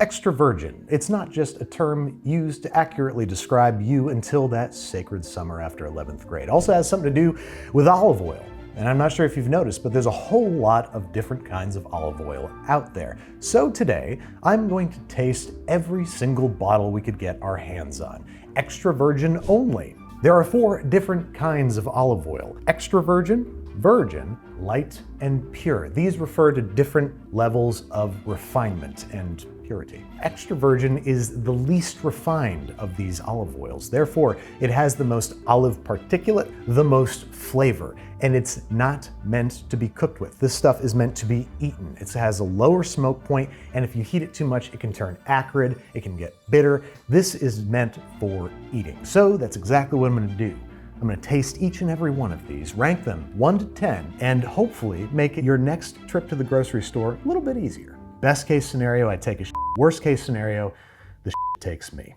extra virgin. It's not just a term used to accurately describe you until that sacred summer after 11th grade. It also has something to do with olive oil. And I'm not sure if you've noticed, but there's a whole lot of different kinds of olive oil out there. So today, I'm going to taste every single bottle we could get our hands on. Extra virgin only. There are 4 different kinds of olive oil: extra virgin, virgin, light, and pure. These refer to different levels of refinement and purity. Extra virgin is the least refined of these olive oils. Therefore, it has the most olive particulate, the most flavor, and it's not meant to be cooked with. This stuff is meant to be eaten. It has a lower smoke point, and if you heat it too much, it can turn acrid, it can get bitter. This is meant for eating. So that's exactly what I'm gonna do. I'm gonna taste each and every one of these, rank them 1 to 10, and hopefully make your next trip to the grocery store a little bit easier. Best case scenario, I take a shit. Worst case scenario, the shit takes me.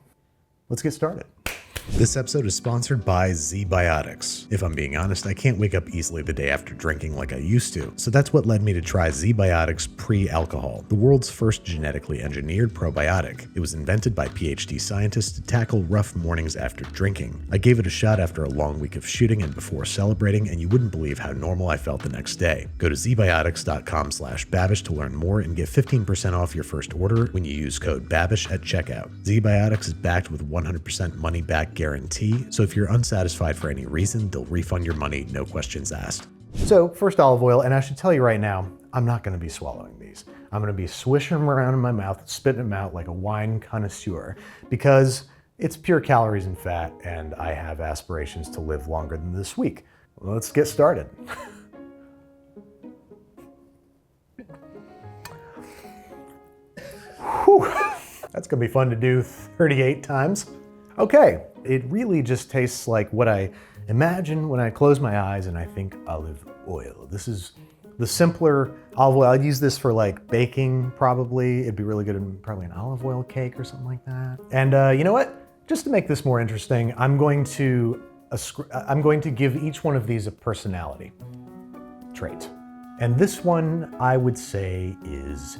Let's get started. This episode is sponsored by ZBiotics. If I'm being honest, I can't wake up easily the day after drinking like I used to, so that's what led me to try ZBiotics Pre-Alcohol, the world's first genetically engineered probiotic. It was invented by PhD scientists to tackle rough mornings after drinking. I gave it a shot after a long week of shooting and before celebrating, and you wouldn't believe how normal I felt the next day. Go to zbiotics.com/Babish to learn more and get 15% off your first order when you use code Babish at checkout. ZBiotics is backed with 100% money back guarantee, so if you're unsatisfied for any reason, they'll refund your money, no questions asked. So first, olive oil, and I should tell you right now, I'm not gonna be swallowing these. I'm gonna be swishing them around in my mouth, spitting them out like a wine connoisseur, because it's pure calories and fat, and I have aspirations to live longer than this week. Let's get started. Whew. That's gonna be fun to do 38 times. Okay, it really just tastes like what I imagine when I close my eyes and I think olive oil. This is the simpler olive oil. I'd use this for like baking probably. It'd be really good in probably an olive oil cake or something like that. And you know what? Just to make this more interesting, I'm going to give each one of these a personality trait. And this one I would say is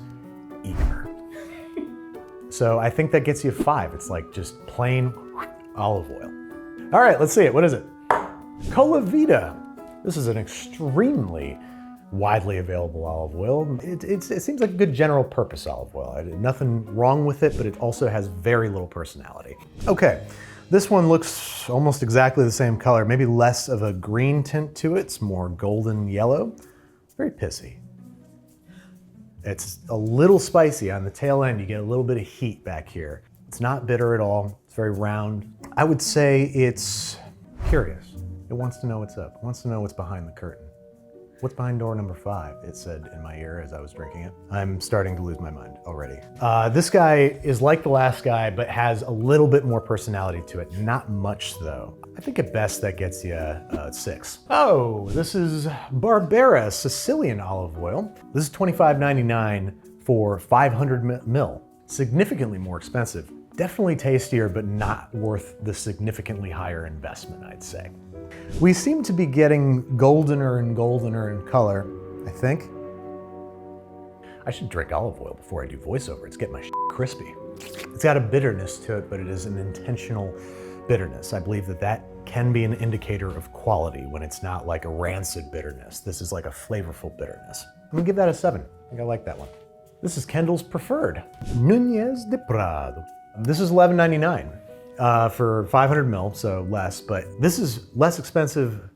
eager. So I think that gets you 5. It's like just plain olive oil. All right, let's see it. What is it? Colavita. This is an extremely widely available olive oil. It seems like a good general purpose olive oil. Nothing wrong with it, but it also has very little personality. Okay, this one looks almost exactly the same color, maybe less of a green tint to it. It's more golden yellow. Very pissy. It's a little spicy on the tail end. You get a little bit of heat back here. It's not bitter at all. It's very round. I would say it's curious. It wants to know what's up. It wants to know what's behind the curtain. What's behind door number 5? It said in my ear as I was drinking it. I'm starting to lose my mind already. This guy is like the last guy, but has a little bit more personality to it. Not much though. I think at best that gets you 6. Oh, this is Barbera Sicilian olive oil. This is $25.99 for 500 mil. Significantly more expensive. Definitely tastier, but not worth the significantly higher investment, I'd say. We seem to be getting goldener and goldener in color, I think. I should drink olive oil before I do voiceover. It's getting my shit crispy. It's got a bitterness to it, but it is an intentional bitterness. I believe that can be an indicator of quality when it's not like a rancid bitterness. This is like a flavorful bitterness. I'm gonna give that a 7. I think I like that one. This is Kendall's Preferred, Nuñez de Prado. This is $11.99 for 500 mil, so less, but this is less expensive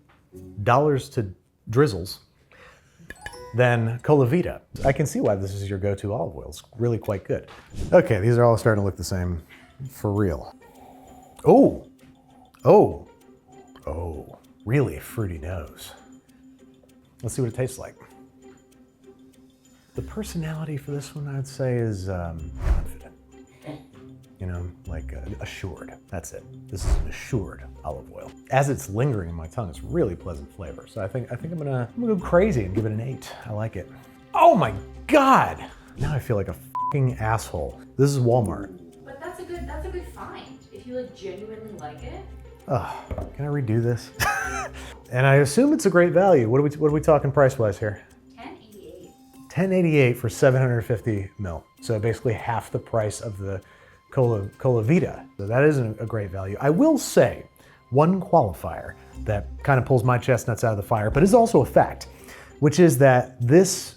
dollars to drizzles than Colavita. I can see why this is your go-to olive oil. It's really quite good. Okay, these are all starting to look the same for real. Oh, really fruity nose. Let's see what it tastes like. The personality for this one, I'd say, is confident. You know, like assured. That's it. This is an assured olive oil. As it's lingering in my tongue, it's really pleasant flavor. So I think I'm gonna go crazy and give it an 8. I like it. Oh my God! Now I feel like a fucking asshole. This is Walmart. But that's a good find. If you like genuinely like it. Can I redo this? And I assume it's a great value. What are we talking price-wise here? $10.88. $10.88 for 750 mil. So basically half the price of the Colavita. So that isn't a great value. I will say one qualifier that kind of pulls my chestnuts out of the fire, but is also a fact, which is that this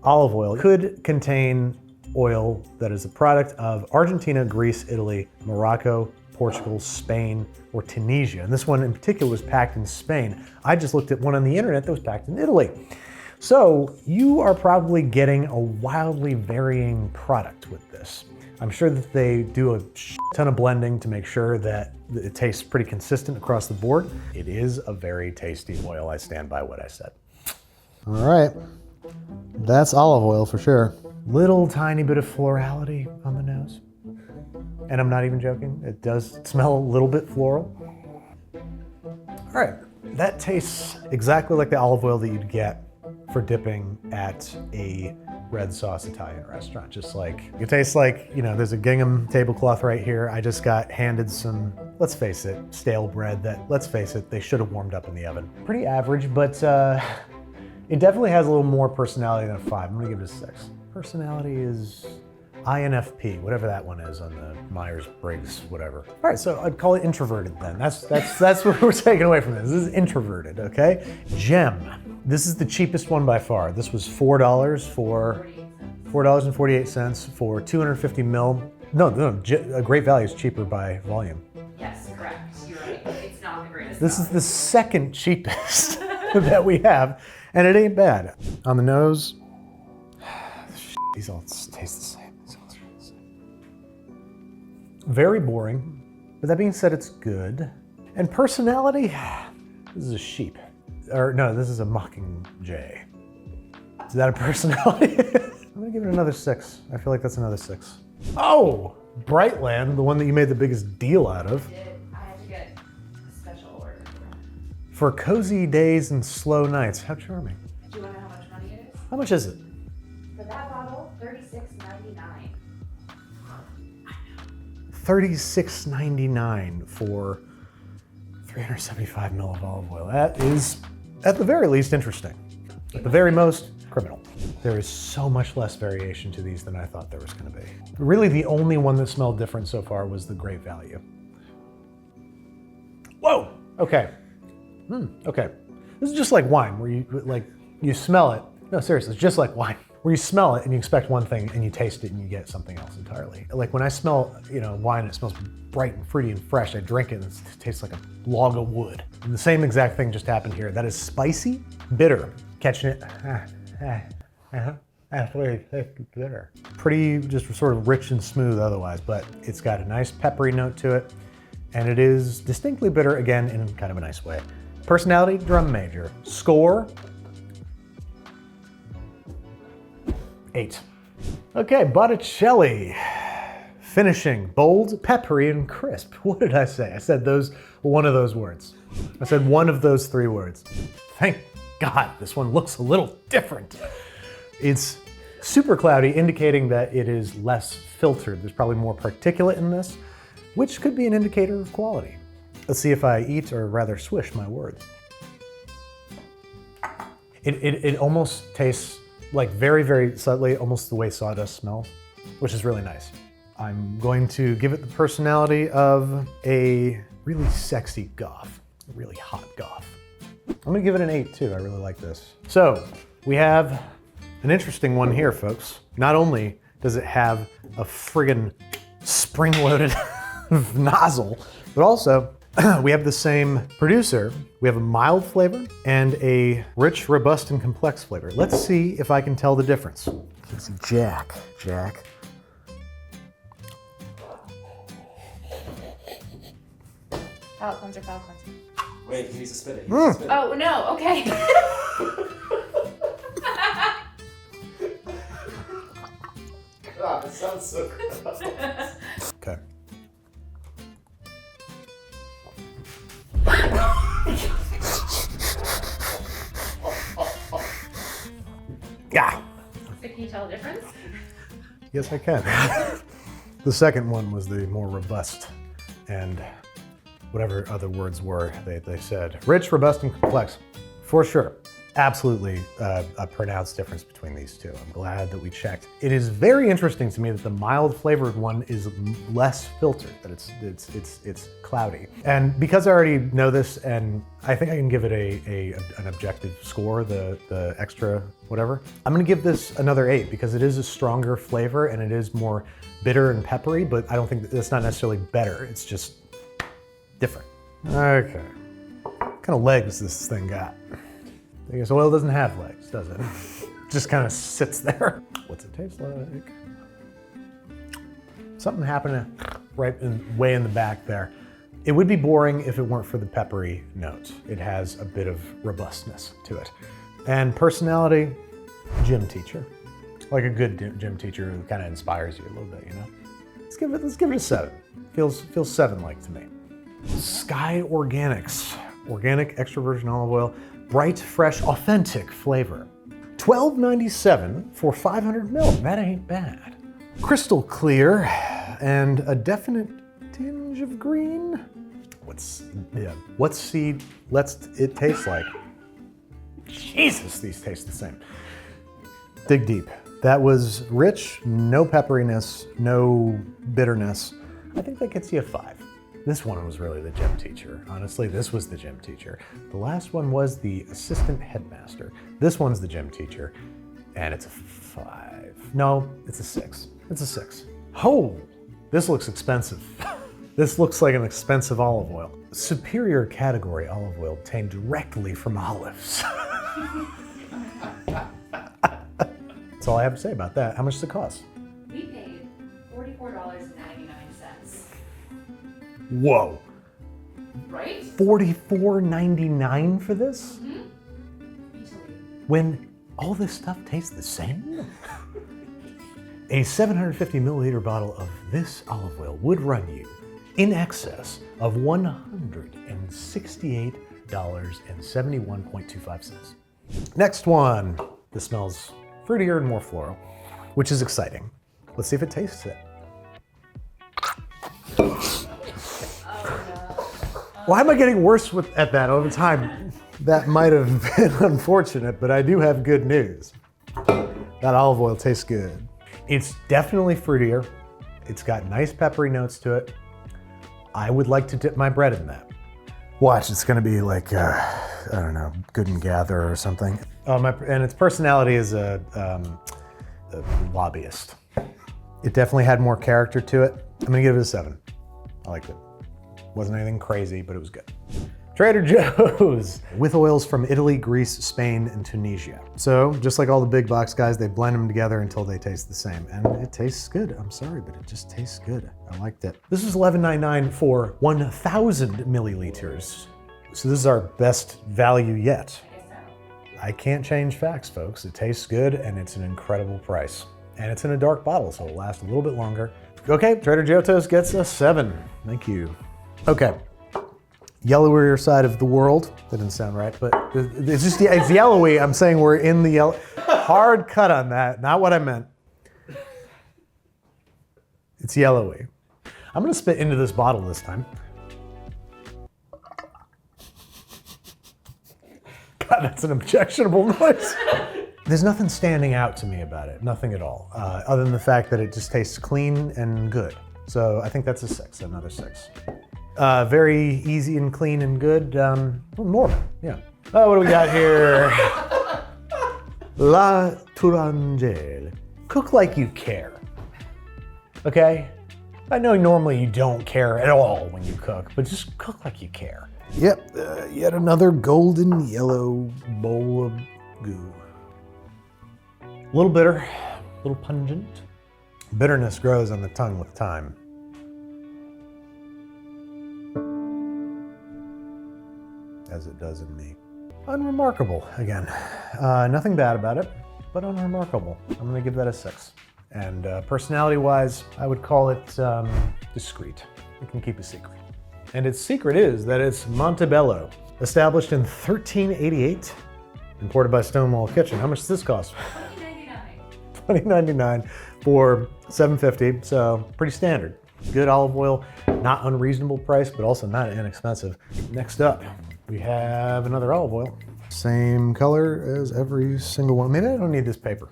olive oil could contain oil that is a product of Argentina, Greece, Italy, Morocco, Portugal, Spain, or Tunisia. And this one in particular was packed in Spain. I just looked at one on the internet that was packed in Italy. So you are probably getting a wildly varying product with this. I'm sure that they do a ton of blending to make sure that it tastes pretty consistent across the board. It is a very tasty oil. I stand by what I said. All right, that's olive oil for sure. Little tiny bit of florality on the nose. And I'm not even joking, it does smell a little bit floral. All right, that tastes exactly like the olive oil that you'd get for dipping at a red sauce Italian restaurant. Just like, it tastes like, you know, there's a gingham tablecloth right here. I just got handed some, let's face it, stale bread that, let's face it, they should have warmed up in the oven. Pretty average, but it definitely has a little more personality than a 5. I'm gonna give it a 6. Personality is INFP, whatever that one is on the Myers-Briggs, whatever. All right, so I'd call it introverted then. That's what we're taking away from this. This is introverted, okay? Gem. This is the cheapest one by far. This was $4 for $4.48 for 250 mil. No, a Great Value is cheaper by volume. Yes, correct. You're right. It's not the greatest. This is the second cheapest that we have, and it ain't bad. On the nose, these all taste the same. Very boring, but that being said, it's good. And personality, this is a sheep. Or no, this is a mockingjay. Is that a personality? I'm gonna give it another 6. I feel like that's another 6. Oh, Brightland, the one that you made the biggest deal out of. I had to get a special order For cozy days and slow nights. How charming. Do you want to know how much money it is? How much is it? For that bottle, $36.99. $36.99 for 375 mil of olive oil. That is, at the very least, interesting. At the very most, criminal. There is so much less variation to these than I thought there was going to be. Really, the only one that smelled different so far was the Great Value. Whoa! Okay. Okay. This is just like wine, where you smell it. No, seriously, it's just like wine. Where you smell it and you expect one thing and you taste it and you get something else entirely. Like when I smell, wine, it smells bright and fruity and fresh. I drink it and it tastes like a log of wood. And the same exact thing just happened here. That is spicy, bitter. Catching it. Bitter. Pretty just sort of rich and smooth otherwise, but it's got a nice peppery note to it. And it is distinctly bitter, again, in kind of a nice way. Personality, drum major. Score, 8. Okay, Botticelli. Finishing, bold, peppery, and crisp. What did I say? I said one of those words. I said one of those 3 words. Thank God, this one looks a little different. It's super cloudy, indicating that it is less filtered. There's probably more particulate in this, which could be an indicator of quality. Let's see if I eat, or rather swish, my words. It almost tastes like very, very subtly, almost the way sawdust smells, which is really nice. I'm going to give it the personality of a really sexy goth, a really hot goth. I'm gonna give it an 8 too, I really like this. So, we have an interesting one here, folks. Not only does it have a friggin' spring-loaded nozzle, but also we have the same producer. We have a mild flavor and a rich, robust, and complex flavor. Let's see if I can tell the difference. Let's see, Jack. Palate cleanser. Wait, he needs to spit it. Oh, no, okay. God, it sounds so gross. Okay. Yeah. Can you tell the difference? Yes, I can. The second one was the more robust and whatever other words were they said. Rich, robust, and complex, for sure. absolutely a pronounced difference between these two. I'm glad that we checked. It is very interesting to me that the mild flavored one is less filtered, that it's cloudy. And because I already know this, and I think I can give it an objective score, the extra whatever, I'm gonna give this another 8 because it is a stronger flavor and it is more bitter and peppery, but I don't think it's not necessarily better, it's just different. Okay, what kind of legs this thing got? I guess oil doesn't have legs, does it? It just kind of sits there. What's it taste like? Something happened way in the back there. It would be boring if it weren't for the peppery notes. It has a bit of robustness to it. And personality, gym teacher. Like a good gym teacher who kind of inspires you a little bit, you know? Let's give it a 7. Feels 7-like to me. Sky Organics. Organic extra virgin olive oil. Bright, fresh, authentic flavor. $12.97 for 500 ml. That ain't bad. Crystal clear and a definite tinge of green. What seed lets it taste like? Jesus, these taste the same. Dig deep. That was rich, no pepperiness, no bitterness. I think that gets you a 5. This one was really the gym teacher. Honestly, this was the gym teacher. The last one was the assistant headmaster. This one's the gym teacher, and it's a 5. No, it's a 6. It's a 6. Oh, this looks expensive. This looks like an expensive olive oil. Superior category olive oil obtained directly from olives. That's all I have to say about that. How much does it cost? We paid $44.99. Whoa. Right? $44.99 for this? Mm-hmm. Easily. When all this stuff tastes the same? A 750 milliliter bottle of this olive oil would run you in excess of $168.71.25. Next one. This smells fruitier and more floral, which is exciting. Let's see if it tastes it. Why am I getting worse at that over time? That might have been unfortunate, but I do have good news. That olive oil tastes good. It's definitely fruitier. It's got nice peppery notes to it. I would like to dip my bread in that. Watch, it's gonna be like, I don't know, Good and Gather or something. And its personality is a lobbyist. It definitely had more character to it. I'm gonna give it a 7. I liked it. Wasn't anything crazy, but it was good. Trader Joe's, with oils from Italy, Greece, Spain, and Tunisia. So just like all the big box guys, they blend them together until they taste the same. And it tastes good. I'm sorry, but it just tastes good. I liked it. This is $11.99 for 1,000 milliliters. So this is our best value yet. I can't change facts, folks. It tastes good and it's an incredible price. And it's in a dark bottle, so it'll last a little bit longer. Okay, Trader Joe's gets a 7. Thank you. Okay, yellowier side of the world. That didn't sound right, but it's yellowy. I'm saying we're in the yellow. Hard cut on that, not what I meant. It's yellowy. I'm gonna spit into this bottle this time. God, that's an objectionable noise. There's nothing standing out to me about it, nothing at all, other than the fact that it just tastes clean and good. So I think that's a 6, another 6. Very easy and clean and good. Normal, yeah. Oh, what do we got here? La Tourangelle. Cook like you care. Okay? I know normally you don't care at all when you cook, but just cook like you care. Yep, yet another golden yellow bowl of goo. A little bitter, a little pungent. Bitterness grows on the tongue with time. As it does in me. Unremarkable, again. Nothing bad about it, but unremarkable. I'm gonna give that a 6. And personality-wise, I would call it discreet. It can keep a secret. And its secret is that it's Montebello, established in 1388, imported by Stonewall Kitchen. How much does this cost? $20.99 for $7.50, so pretty standard. Good olive oil, not unreasonable price, but also not inexpensive. Next up, we have another olive oil. Same color as every single one. Maybe I don't need this paper.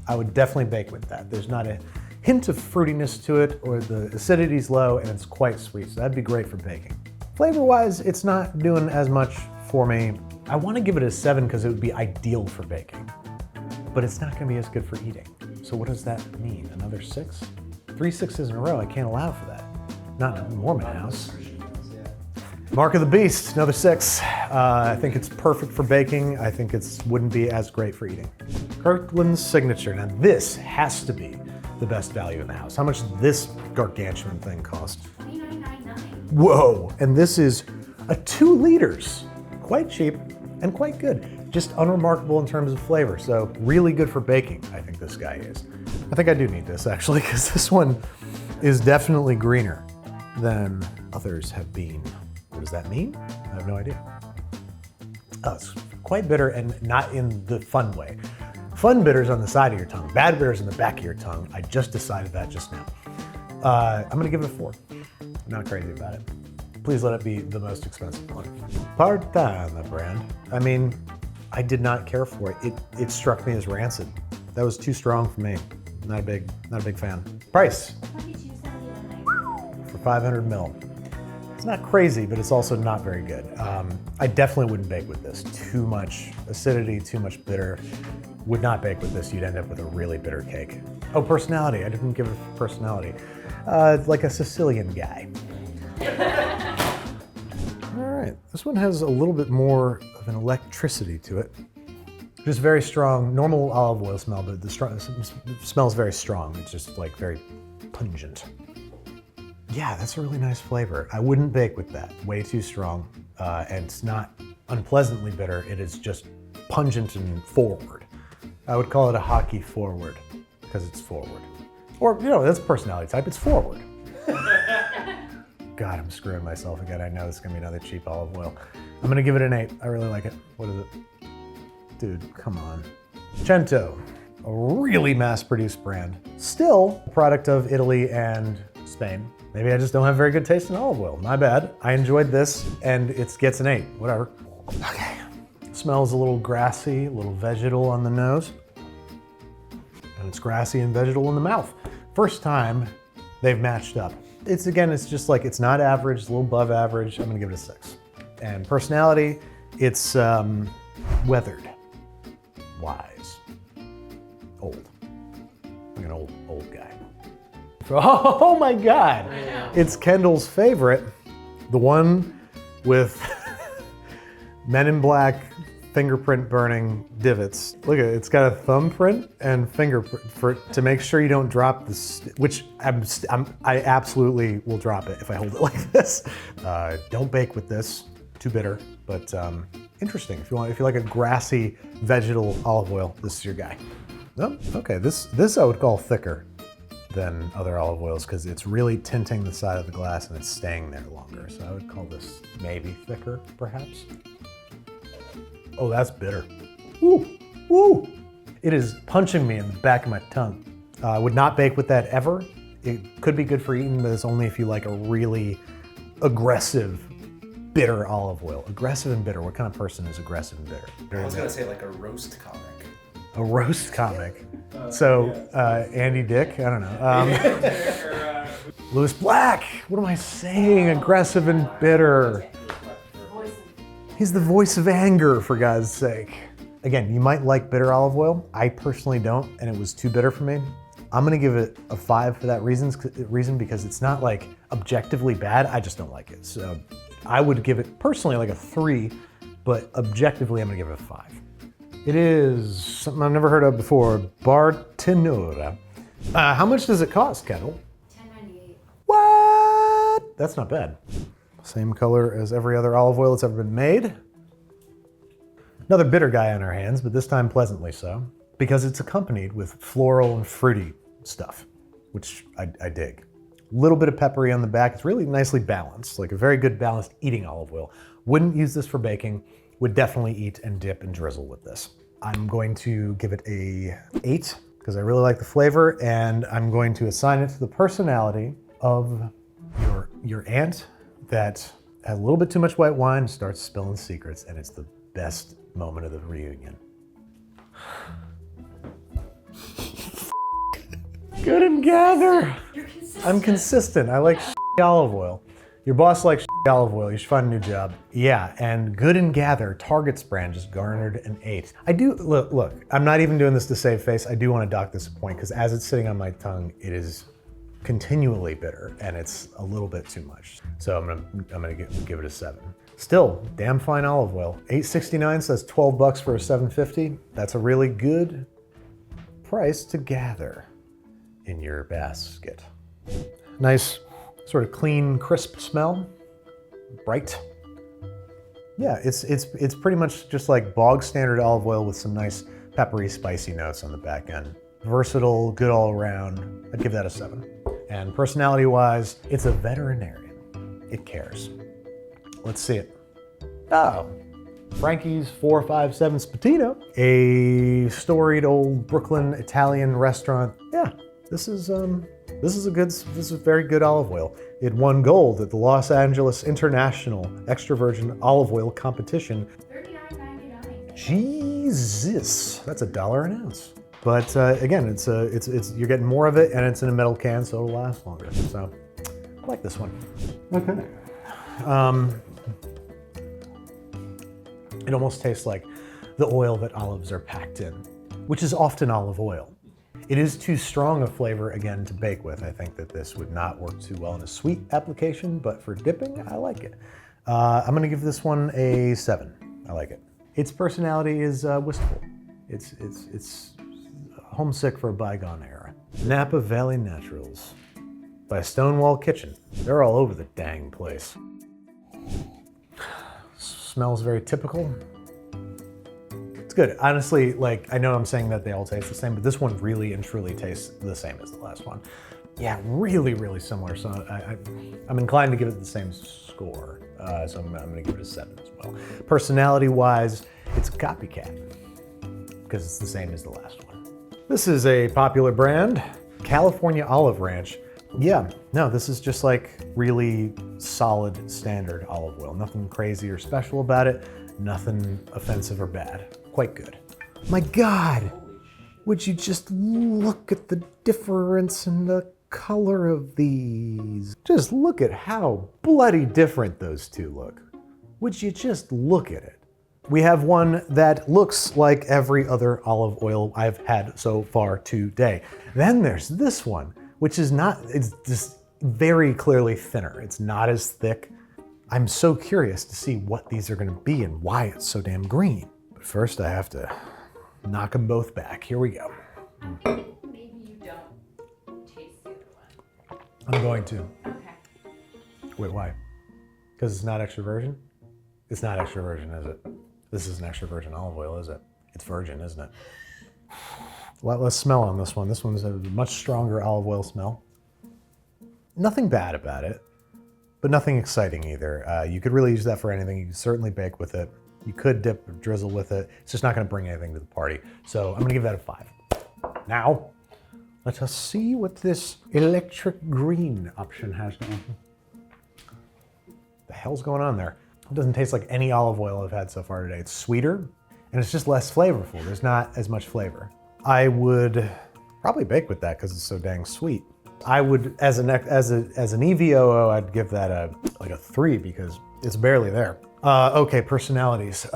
I would definitely bake with that. There's not a hint of fruitiness to it, or the acidity's low and it's quite sweet, so that'd be great for baking. Flavor-wise, it's not doing as much for me. I want to give it a 7 because it would be ideal for baking, but it's not going to be as good for eating. So what does that mean? Another 6? 3 6s in a row, I can't allow for that. Not in a Mormon house. Mark of the Beast, another 6. I think it's perfect for baking. I think it wouldn't be as great for eating. Kirkland's Signature. Now this has to be the best value in the house. How much does this gargantuan thing cost? $29.99. Whoa, and this is a 2 liters. Quite cheap and quite good. Just unremarkable in terms of flavor. So really good for baking, I think this guy is. I think I do need this actually, because this one is definitely greener than others have been. What does that mean? I have no idea. Oh, it's quite bitter and not in the fun way. Fun bitter's on the side of your tongue. Bad bitter's in the back of your tongue. I just decided that just now. I'm gonna give it a 4. I'm not crazy about it. Please let it be the most expensive one. Partanna brand. I mean, I did not care for it. It struck me as rancid. That was too strong for me. Not a big fan. Price $22.79. for 500 mil. It's not crazy, but it's also not very good. I definitely wouldn't bake with this. Too much acidity, too much bitter. Would not bake with this. You'd end up with a really bitter cake. Oh, personality. I didn't give it personality. Like a Sicilian guy. All right, this one has a little bit more of an electricity to it. Just very strong, normal olive oil smell, but it smells very strong. It's just like very pungent. Yeah, that's a really nice flavor. I wouldn't bake with that. Way too strong, and it's not unpleasantly bitter. It is just pungent and forward. I would call it a hockey forward because it's forward. Or, you know, that's personality type, it's forward. God, I'm screwing myself again. I know this is gonna be another cheap olive oil. I'm gonna give it an 8. I really like it. What is it? Dude, come on. Cento, a really mass-produced brand. Still a product of Italy and Spain. Maybe I just don't have very good taste in olive oil. My bad. I enjoyed this and it gets an 8, whatever. Okay. Smells a little grassy, a little vegetal on the nose. And it's grassy and vegetal in the mouth. First time they've matched up. It's just like, it's not average, it's a little above average. I'm gonna give it a 6. And personality, it's weathered, wise, old. Like an old guy. Oh my God! It's Kendall's favorite, the one with Men in Black fingerprint burning divots. Look at it, it's got a thumbprint and fingerprint to make sure you don't drop this, which I absolutely will drop it if I hold it like this. Don't bake with this, too bitter, but interesting. If you like a grassy vegetal olive oil, this is your guy. Oh, okay, this I would call thicker than other olive oils because it's really tinting the side of the glass and it's staying there longer. So I would call this maybe thicker, perhaps. Oh, that's bitter. Woo, woo. It is punching me in the back of my tongue. I would not bake with that ever. It could be good for eating, but it's only if you like a really aggressive, bitter olive oil. Aggressive and bitter. What kind of person is aggressive and bitter? I was gonna say like a roast comic. A roast comic. Andy Dick, I don't know. Lewis Black, what am I saying? Aggressive and bitter. He's the voice of anger, for God's sake. Again, you might like bitter olive oil. I personally don't, and it was too bitter for me. I'm gonna give it a 5 for that reason because it's not like objectively bad, I just don't like it. So I would give it personally like a 3, but objectively I'm gonna give it a 5. It is something I've never heard of before, Bartenura. How much does it cost, Kendall? $10.98. What? That's not bad. Same color as every other olive oil that's ever been made. Another bitter guy on our hands, but this time pleasantly so, because it's accompanied with floral and fruity stuff, which I dig. A little bit of peppery on the back. It's really nicely balanced, like a very good balanced eating olive oil. Wouldn't use this for baking. Would definitely eat and dip and drizzle with this. I'm going to give it a 8 because I really like the flavor, and I'm going to assign it to the personality of your aunt that a little bit too much white wine, starts spilling secrets, and it's the best moment of the reunion. Good and gather. You're consistent. I'm consistent. I like olive oil. Your boss likes olive oil. You should find a new job. Yeah, and Good and Gather, Target's brand, just garnered an 8. I do, look, I'm not even doing this to save face. I do want to dock this a point because as it's sitting on my tongue, it is continually bitter and it's a little bit too much. So I'm gonna give it a 7. Still, damn fine olive oil. $8.69, so that's 12 bucks for a 750. That's a really good price to gather in your basket. Nice, sort of clean, crisp smell. Bright. Yeah, it's pretty much just like bog standard olive oil with some nice peppery, spicy notes on the back end. Versatile, good all around. I'd give that a 7. And personality-wise, it's a veterinarian. It cares. Let's see it. Oh, Frankies 457 Spatino, a storied old Brooklyn Italian restaurant. Yeah, this is very good olive oil. It won gold at the Los Angeles International Extra Virgin Olive Oil Competition. $39.99. Jesus, that's $1 an ounce. But again, it's you're getting more of it, and it's in a metal can, so it'll last longer. So, I like this one. Okay. It almost tastes like the oil that olives are packed in, which is often olive oil. It is too strong a flavor, again, to bake with. I think that this would not work too well in a sweet application, but for dipping, I like it. I'm gonna give this one a 7. I like it. Its personality is wistful. It's homesick for a bygone era. Napa Valley Naturals by Stonewall Kitchen. They're all over the dang place. Smells very typical. It's good. Honestly, like, I know I'm saying that they all taste the same, but this one really and truly tastes the same as the last one. Yeah, really, really similar. So I'm inclined to give it the same score. So I'm gonna give it a 7 as well. Personality-wise, it's a copycat because it's the same as the last one. This is a popular brand, California Olive Ranch. Yeah, no, this is just like really solid standard olive oil. Nothing crazy or special about it. Nothing offensive or bad. Quite good. My God, would you just look at the difference in the color of these? Just look at how bloody different those two look. Would you just look at it? We have one that looks like every other olive oil I've had so far today. Then there's this one, which is not, it's just very clearly thinner. It's not as thick. I'm so curious to see what these are gonna be and why it's so damn green. But first I have to knock them both back. Here we go. Maybe you don't taste the other one. I'm going to. Okay. Wait, why? Because it's not extra virgin? It's not extra virgin, is it? This is an extra virgin olive oil, is it? It's virgin, isn't it? A lot less smell on this one. This one's a much stronger olive oil smell. Nothing bad about it, but nothing exciting either. You could really use that for anything. You could certainly bake with it. You could dip or drizzle with it. It's just not gonna bring anything to the party. So I'm gonna give that a 5. Now, let us see what this electric green option has to offer. The hell's going on there? It doesn't taste like any olive oil I've had so far today. It's sweeter, and it's just less flavorful. There's not as much flavor. I would probably bake with that because it's so dang sweet. I would, as an EVOO, I'd give that a 3 because it's barely there. Okay, personalities.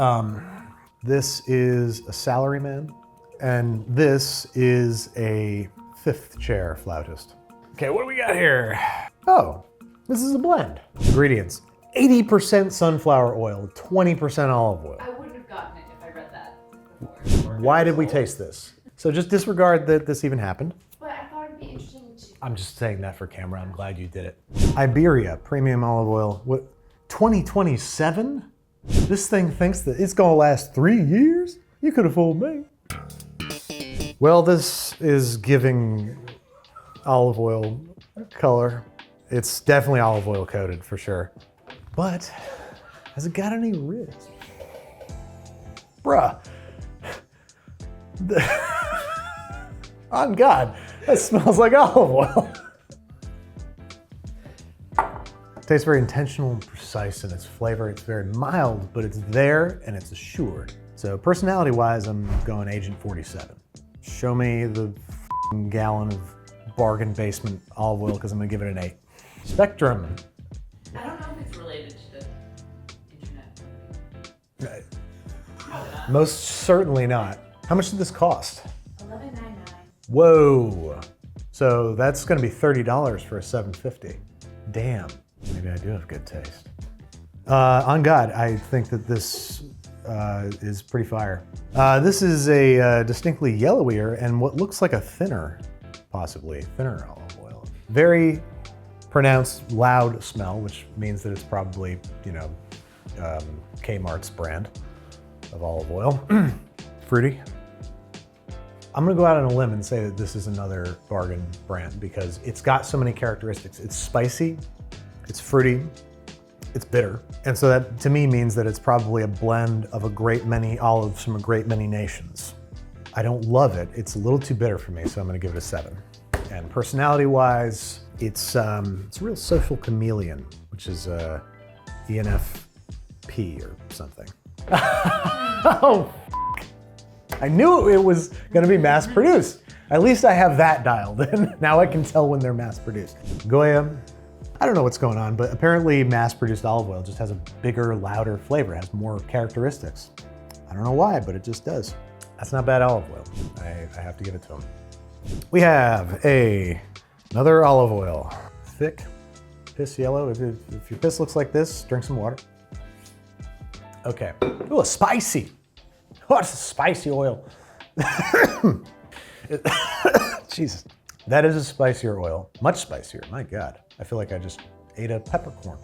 This is a salaryman, and this is a 5th chair flautist. Okay, what do we got here? Oh, this is a blend. Ingredients: 80% sunflower oil, 20% olive oil. I wouldn't have gotten it if I read that before. Why did we taste this? So just disregard that this even happened. But I thought it'd be interesting to... I'm just saying that for camera. I'm glad you did it. Iberia premium olive oil. What? 2027? This thing thinks that it's gonna last 3 years? You could have fooled me. Well, this is giving olive oil color. It's definitely olive oil coated for sure. But has it got any rizz? Bruh. On God, that smells like olive oil. tastes very intentional and precise in its flavor. It's very mild, but it's there and it's assured. So personality-wise, I'm going Agent 47. Show me the gallon of bargain basement olive oil because I'm gonna give it an 8. Spectrum. I don't know if it's related to the internet. Most certainly not. How much did this cost? $11.99. Whoa. So that's gonna be $30 for a 750. Damn, maybe I do have good taste. On God, I think that this is pretty fire. This is a distinctly yellowier and what looks like a thinner, possibly thinner olive oil. Very pronounced, loud smell, which means that it's probably, you know, Kmart's brand of olive oil. Fruity. I'm gonna go out on a limb and say that this is another bargain brand because it's got so many characteristics. It's spicy, it's fruity, it's bitter. And so that to me means that it's probably a blend of a great many olives from a great many nations. I don't love it. It's a little too bitter for me, so I'm gonna give it a 7. And personality-wise, it's a real social chameleon, which is ENFP or something. Oh, I knew it was gonna be mass produced. At least I have that dialed in. Now I can tell when they're mass produced. Goya, I don't know what's going on, but apparently mass produced olive oil just has a bigger, louder flavor, has more characteristics. I don't know why, but it just does. That's not bad olive oil. I have to give it to them. We have another olive oil. Thick, piss yellow. If your piss looks like this, drink some water. Okay. Ooh, spicy. What's a spicy oil? Jesus. That is a spicier oil. Much spicier, my God. I feel like I just ate a peppercorn.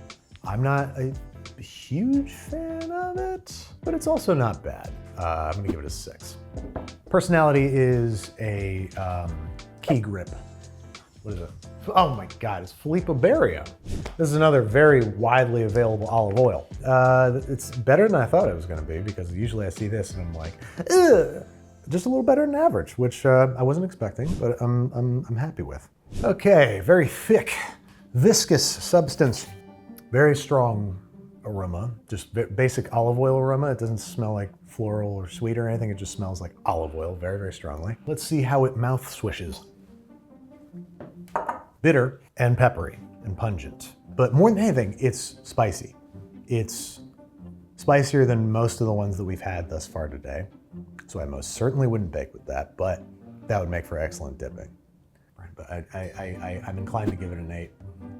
I'm not a huge fan of it, but it's also not bad. I'm gonna give it a 6. Personality is a key grip. What is it? Oh my God, it's Filippo Berio. This is another very widely available olive oil. It's better than I thought it was gonna be because usually I see this and I'm like, ugh. Just a little better than average, which I wasn't expecting, but I'm happy with. Okay, very thick, viscous substance, very strong aroma, just basic olive oil aroma. It doesn't smell like floral or sweet or anything. It just smells like olive oil very, very strongly. Let's see how it mouth swishes. Bitter and peppery and pungent, but more than anything, it's spicy. It's spicier than most of the ones that we've had thus far today. So I most certainly wouldn't bake with that, but that would make for excellent dipping. But I'm inclined to give it an 8.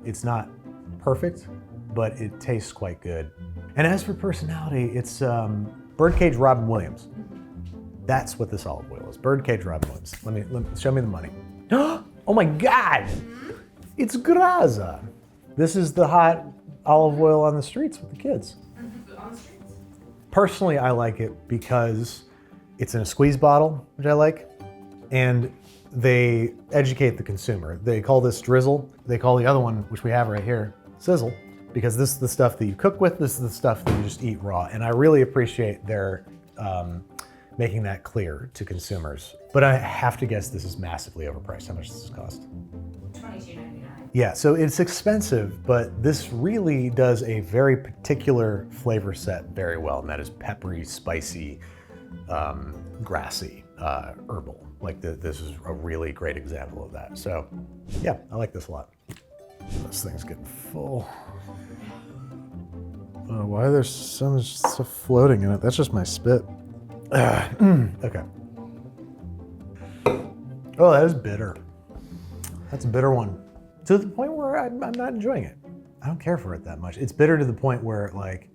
It's not perfect, but it tastes quite good. And as for personality, it's Birdcage Robin Williams. That's what this olive oil is, Birdcage Robin Williams. Let me show me the money. Oh my God, it's Graza. This is the hot olive oil on the streets with the kids. On the streets? Personally, I like it because it's in a squeeze bottle, which I like, and they educate the consumer. They call this drizzle. They call the other one, which we have right here, sizzle, because this is the stuff that you cook with, this is the stuff that you just eat raw. And I really appreciate their making that clear to consumers. But I have to guess this is massively overpriced. How much does this cost? $22.99. Yeah, so it's expensive, but this really does a very particular flavor set very well, and that is peppery, spicy, grassy, herbal. Like this is a really great example of that. So yeah, I like this a lot. This thing's getting full. Oh, why there's so much stuff floating in it? That's just my spit. Okay. Oh, that is bitter. That's a bitter one. To the point where I'm not enjoying it. I don't care for it that much. It's bitter to the point where like,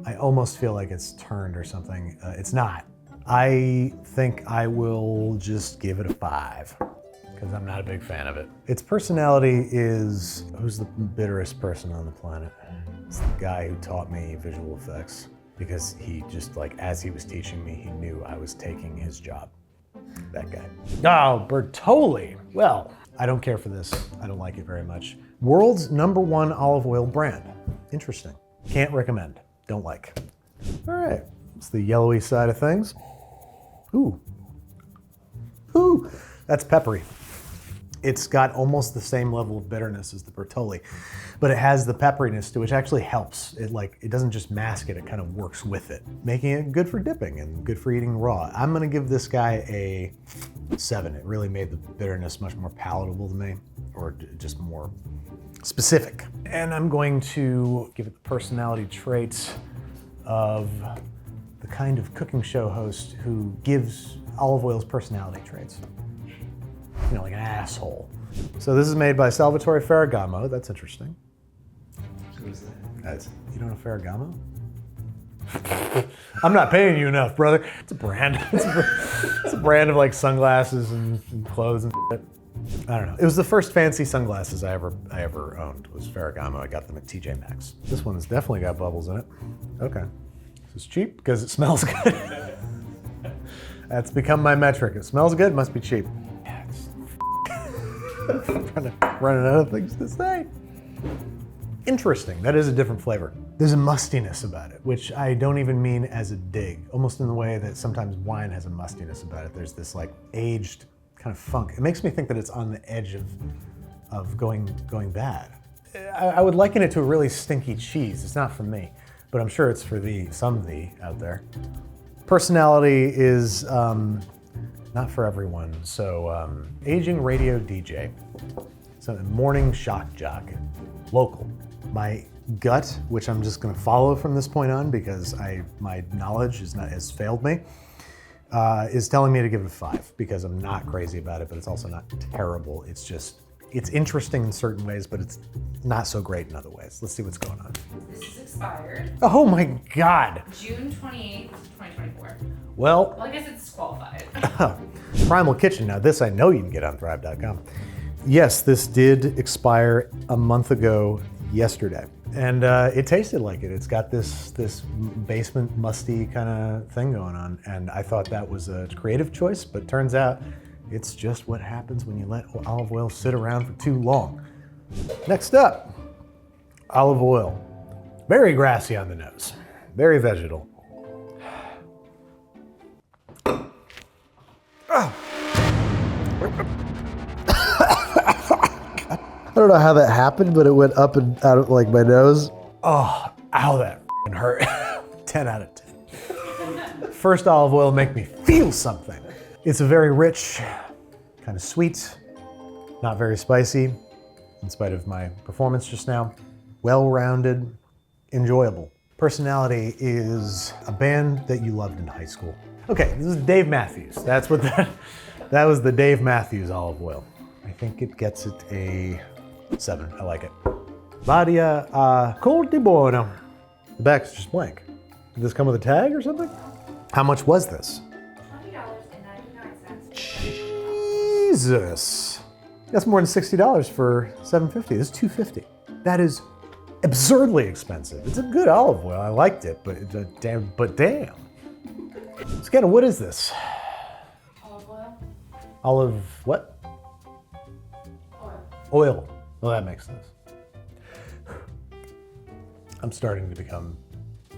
I almost feel like it's turned or something. It's not. I think I will just give it a 5 because I'm not a big fan of it. Its personality is, who's the bitterest person on the planet? It's the guy who taught me visual effects because he just like, as he was teaching me, he knew I was taking his job. That guy. Oh, Bertolli. Well, I don't care for this. I don't like it very much. World's #1 olive oil brand. Interesting. Can't recommend. Don't like. All right, it's the yellowy side of things. Ooh. Ooh, that's peppery. It's got almost the same level of bitterness as the Bertolli, but it has the pepperiness to it, which actually helps. It doesn't just mask it, it kind of works with it, making it good for dipping and good for eating raw. I'm gonna give this guy a 7. It really made the bitterness much more palatable to me, or just more specific. And I'm going to give it the personality traits of the kind of cooking show host who gives olive oil's personality traits. You know, like an asshole. So this is made by Salvatore Ferragamo. That's interesting. Who's that? You don't know Ferragamo? I'm not paying you enough, brother. It's a brand. It's a brand of like sunglasses and clothes and shit. I don't know. It was the first fancy sunglasses I ever owned was Ferragamo. I got them at TJ Maxx. This one's definitely got bubbles in it. Okay. This is cheap because it smells good. That's become my metric. It smells good, must be cheap. I'm running out of things to say. Interesting, that is a different flavor. There's a mustiness about it, which I don't even mean as a dig, almost in the way that sometimes wine has a mustiness about it. There's this like aged kind of funk. It makes me think that it's on the edge of going bad. I would liken it to a really stinky cheese. It's not for me, but I'm sure it's for some out there. Personality is not for everyone. So aging radio DJ, so morning shock jock, local. My gut, which I'm just gonna follow from this point on because my knowledge has failed me, is telling me to give it a 5 because I'm not crazy about it, but it's also not terrible. It's interesting in certain ways, but it's not so great in other ways. Let's see what's going on. This is expired. Oh my God. June 28th, 2024. Well, I guess it's disqualified. Primal Kitchen. Now this I know you can get on thrive.com. Yes, this did expire a month ago yesterday. And it tasted like it. It's got this basement musty kind of thing going on. And I thought that was a creative choice, but turns out it's just what happens when you let olive oil sit around for too long. Next up, olive oil. Very grassy on the nose, very vegetal. I don't know how that happened, but it went up and out of like my nose. Oh, ow, that f***ing hurt. 10 out of 10. First olive oil make me feel something. It's a very rich, kind of sweet, not very spicy, in spite of my performance just now. Well-rounded, enjoyable. Personality is a band that you loved in high school. Okay, this is Dave Matthews. That's what that was the Dave Matthews olive oil. I think it gets it a 7. I like it. Badia Coltibuono. The back's just blank. Did this come with a tag or something? How much was this? $20.99. Jesus. That's more than $60 for $7.50. This is $2.50. That is absurdly expensive. It's a good olive oil. I liked it, but damn. Scanner, what is this? Olive oil. Olive what? Oil. Well, that makes sense. I'm starting to become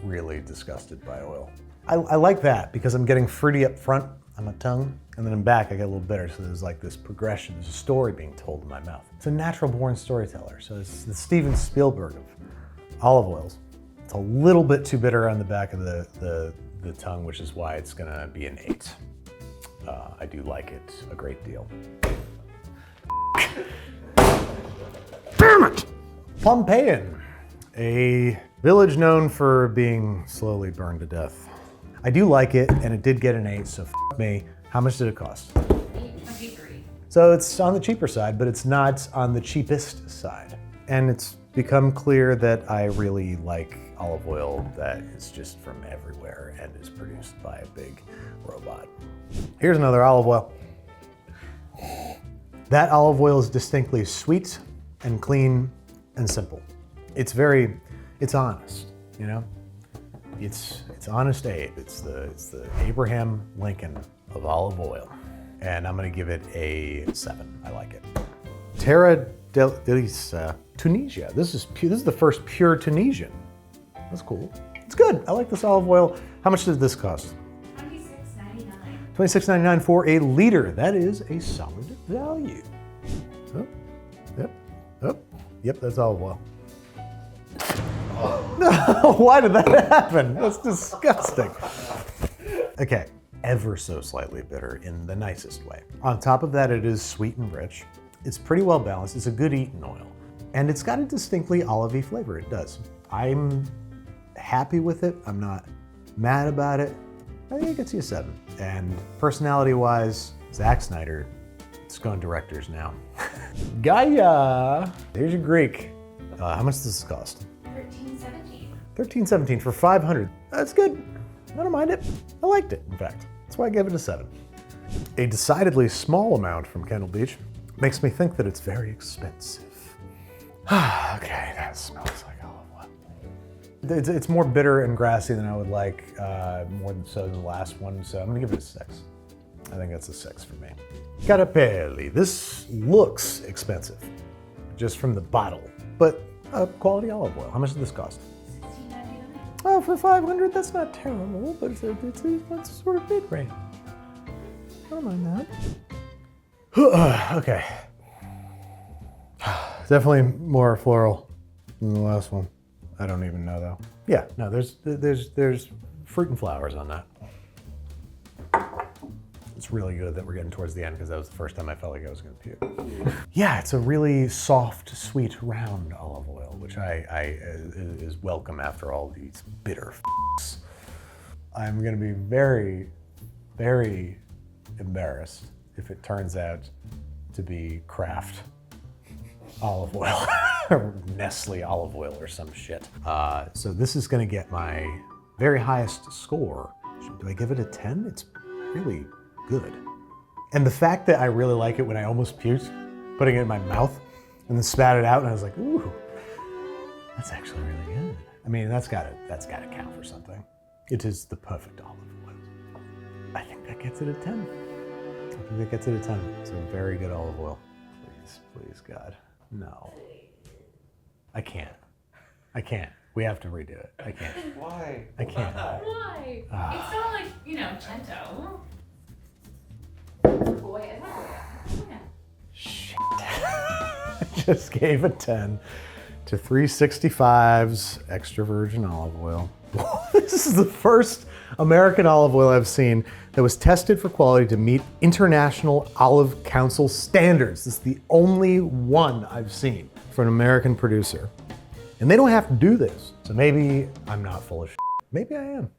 really disgusted by oil. I like that because I'm getting fruity up front on my tongue, and then in back I get a little bitter, so there's like this progression, there's a story being told in my mouth. It's a natural born storyteller, so it's the Steven Spielberg of olive oils. It's a little bit too bitter on the back of the tongue, which is why it's gonna be an 8. I do like it a great deal. Damn it! Pompeian, a village known for being slowly burned to death. I do like it, and it did get an 8, so f me. How much did it cost? $8.23. So it's on the cheaper side, but it's not on the cheapest side. And it's become clear that I really like olive oil that is just from everywhere and is produced by a big robot. Here's another olive oil. That olive oil is distinctly sweet and clean and simple. It's honest, you know? It's Honest Abe. It's the Abraham Lincoln of olive oil. And I'm gonna give it a 7. I like it. Terra, Delyssa, Tunisia. This is the first pure Tunisian. That's cool. It's good. I like this olive oil. How much did this cost? $26.99. $26.99 for a liter. That is a solid value. Yep, that's olive oil. No, why did that happen? That's disgusting. Okay, ever so slightly bitter in the nicest way. On top of that, it is sweet and rich. It's pretty well balanced. It's a good eaten oil. And it's got a distinctly olive-y flavor, it does. I'm happy with it. I'm not mad about it. I think it gets you a 7. And personality-wise, Zack Snyder, it's going directors now. Gaia! Here's your Greek. How much does this cost? $13.17. $13.17 for 500. That's good. I don't mind it. I liked it, in fact. That's why I gave it a 7. A decidedly small amount from Kendall Beach makes me think that it's very expensive. Okay, that smells like olive oil. It's more bitter and grassy than I would like, more than so than the last one, so I'm gonna give it a 6. I think that's a 6 for me. Carapelli. This looks expensive, just from the bottle, but quality olive oil. How much does this cost? $16.99. Oh, for 500, that's not terrible, but it's sort of mid-range. I don't mind that. Okay. Definitely more floral than the last one. I don't even know though. Yeah, no, there's fruit and flowers on that. It's really good that we're getting towards the end because that was the first time I felt like I was gonna puke. Yeah, it's a really soft, sweet, round olive oil, which is welcome after all these bitter f***s. I'm gonna be very, very embarrassed if it turns out to be Kraft olive oil or Nestle olive oil or some shit. So this is gonna get my very highest score. Do I give it a 10? It's really good. And the fact that I really like it when I almost puked, putting it in my mouth and then spat it out and I was like, ooh, that's actually really good. I mean, that's gotta count for something. It is the perfect olive oil. I think that gets it a 10. I think that gets it a 10. It's a very good olive oil. Please, please, God. No. I can't. We have to redo it. I can't. Why? I can't. Why? Ah. It's not like, Cento. Goya. Yeah. Shit. I just gave a 10 to 365's extra virgin olive oil. This is the first American olive oil I've seen that was tested for quality to meet International Olive Council standards. This is the only one I've seen for an American producer. And they don't have to do this. So maybe I'm not full of shit. Maybe I am.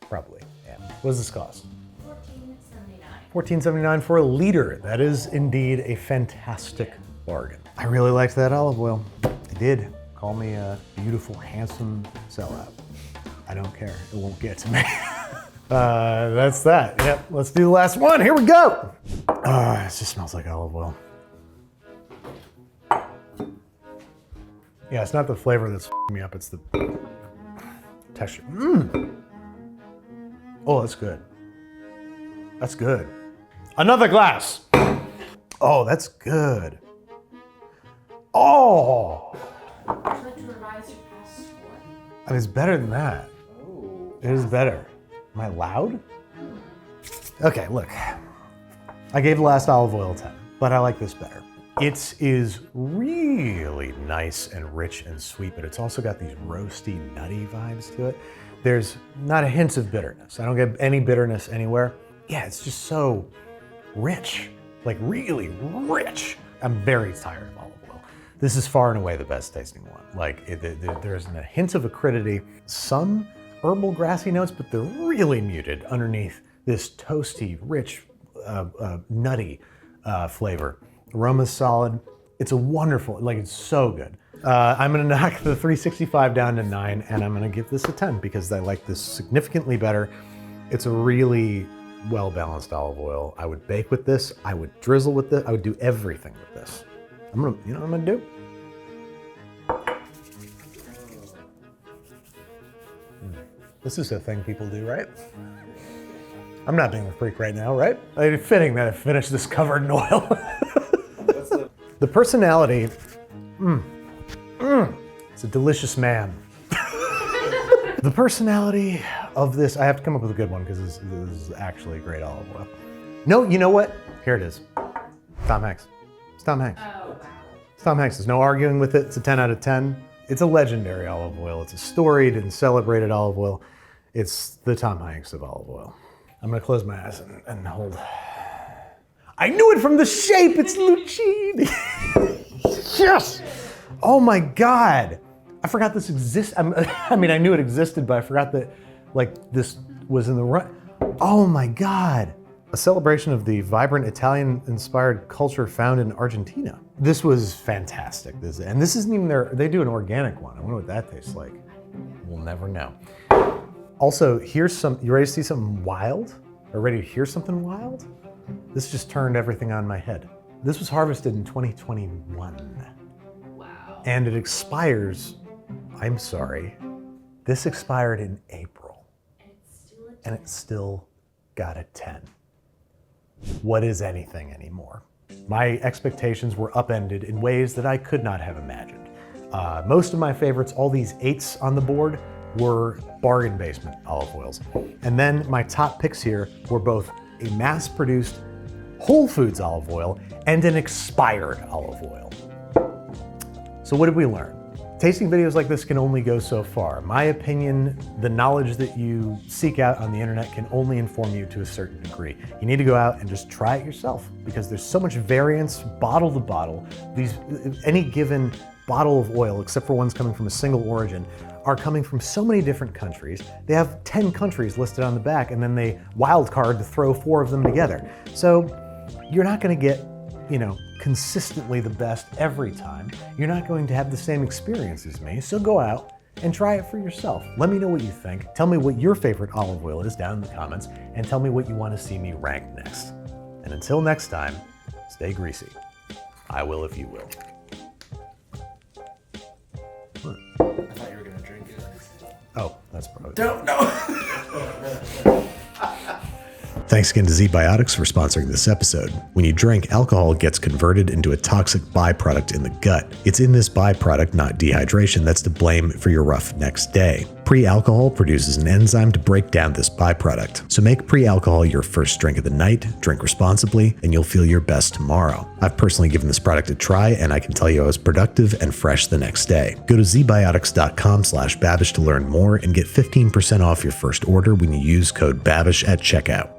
Probably am. What does this cost? $14.79. $14.79 for a liter. That is indeed a fantastic bargain. I really liked that olive oil. I did. Call me a beautiful, handsome sellout. I don't care. It won't get to me. That's that. Yep. Let's do the last one. Here we go. It just smells like olive oil. Yeah, it's not the flavor that's f***ing me up. It's the texture. Oh, that's good. That's good. Another glass. Oh, that's good. Oh. Would you like to revise your past score? I mean, it's better than that. Oh. It is better. Am I loud? Okay, look. I gave the last olive oil a 10, but I like this better. It is really nice and rich and sweet, but it's also got these roasty, nutty vibes to it. There's not a hint of bitterness. I don't get any bitterness anywhere. Yeah, it's just so rich, like really rich. I'm very tired of olive oil. This is far and away the best tasting one. Like there isn't a hint of acridity, some herbal grassy notes, but they're really muted underneath this toasty, rich, nutty flavor. Aroma's solid. It's a wonderful, like it's so good. I'm gonna knock the 365 down to 9 and I'm gonna give this a 10 because I like this significantly better. It's a really well-balanced olive oil. I would bake with this, I would drizzle with this, I would do everything with this. You know what I'm gonna do? This is a thing people do, right? I'm not being a freak right now, right? It's fitting that I finished this covered in oil. The personality, it's a delicious man. The personality of this, I have to come up with a good one because this is actually a great olive oil. No, you know what? Here it is. Tom Hanks. It's Tom Hanks. Oh, wow. Tom Hanks, there's no arguing with it. It's a 10 out of 10. It's a legendary olive oil. It's a storied and celebrated olive oil. It's the Tom Hanks of olive oil. I'm gonna close my eyes and hold. I knew it from the shape, it's Lucchini. Yes! Oh my God. I forgot this exists. I mean, I knew it existed, but I forgot that like this was in the run. Oh my God. A celebration of the vibrant Italian-inspired culture found in Argentina. This was fantastic. And this isn't even they do an organic one. I wonder what that tastes like. We'll never know. Also, here's you ready to see something wild? Or ready to hear something wild? This just turned everything on my head. This was harvested in 2021. Wow. And it expires, I'm sorry, this expired in April. And it's still got a 10. What is anything anymore? My expectations were upended in ways that I could not have imagined. Most of my favorites, all these 8s on the board, were bargain basement olive oils. And then my top picks here were both a mass-produced Whole Foods olive oil and an expired olive oil. So what did we learn? Tasting videos like this can only go so far. In my opinion, the knowledge that you seek out on the internet can only inform you to a certain degree. You need to go out and just try it yourself because there's so much variance, bottle to bottle. Any given bottle of oil, except for ones coming from a single origin, are coming from so many different countries. They have 10 countries listed on the back and then they wild card to throw 4 of them together. So you're not gonna get, consistently the best every time. You're not going to have the same experience as me, so go out and try it for yourself. Let me know what you think. Tell me what your favorite olive oil is down in the comments, and tell me what you want to see me rank next. And until next time, stay greasy. I will if you will. I thought you were gonna drink it. Oh, that's probably. Don't know. Thanks again to ZBiotics for sponsoring this episode. When you drink, alcohol gets converted into a toxic byproduct in the gut. It's in this byproduct, not dehydration, that's to blame for your rough next day. Pre-alcohol produces an enzyme to break down this byproduct. So make pre-alcohol your first drink of the night, drink responsibly, and you'll feel your best tomorrow. I've personally given this product a try, and I can tell you I was productive and fresh the next day. Go to zbiotics.com/Babish to learn more and get 15% off your first order when you use code Babish at checkout.